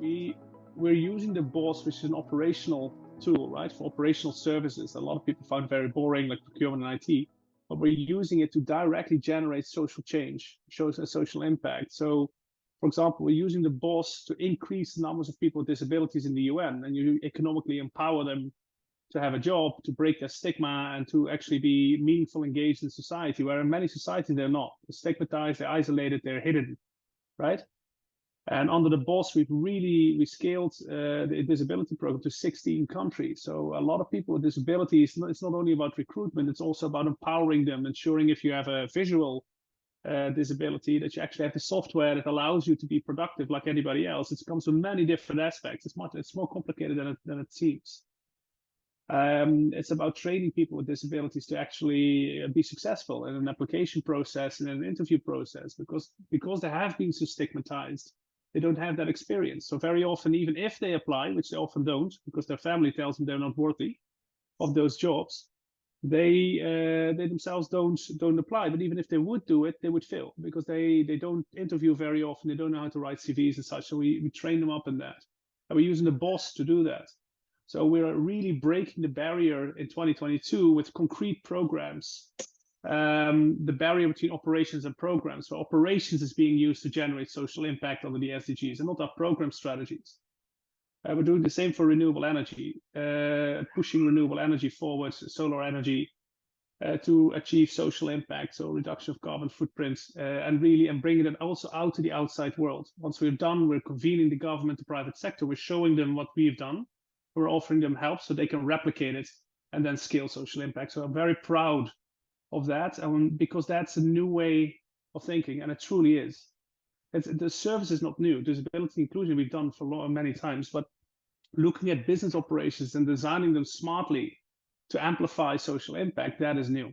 we're using the BOS, which is an operational tool, right, for operational services. A lot of people find very boring, like procurement and IT, but we're using it to directly generate social change, shows a social impact. So, for example, we're using the BOS to increase the numbers of people with disabilities in the UN, and you economically empower them to have a job, to break their stigma, and to actually be meaningful, engaged in society, where in many societies they're not. They're stigmatized, they're isolated, they're hidden, right? And under the BOS, we scaled the disability program to 16 countries. So a lot of people with disabilities, it's not only about recruitment, it's also about empowering them, ensuring if you have a visual disability, that you actually have the software that allows you to be productive like anybody else. It comes with many different aspects. It's more complicated than it seems. It's about training people with disabilities to actually be successful in an application process and an interview process, because they have been so stigmatized. They don't have that experience. So very often, even if they apply, which they often don't, because their family tells them they're not worthy of those jobs, they themselves don't apply. But even if they would do it, they would fail, because they don't interview very often. They don't know how to write CVs and such. So we train them up in that, and we're using the BOS to do that. So we're really breaking the barrier in 2022 with concrete programs. The barrier between operations and programs. So operations is being used to generate social impact under the SDGs, and not our program strategies. We're doing the same for renewable energy, pushing renewable energy forward, solar energy, to achieve social impact, so reduction of carbon footprints, and bringing it also out to the outside world. Once we're done, we're convening the government, the private sector, we're showing them what we've done. We're offering them help so they can replicate it and then scale social impact. So I'm very proud of that, because that's a new way of thinking, and it truly is. The service is not new. Disability inclusion we've done for many times, but looking at business operations and designing them smartly to amplify social impact, that is new.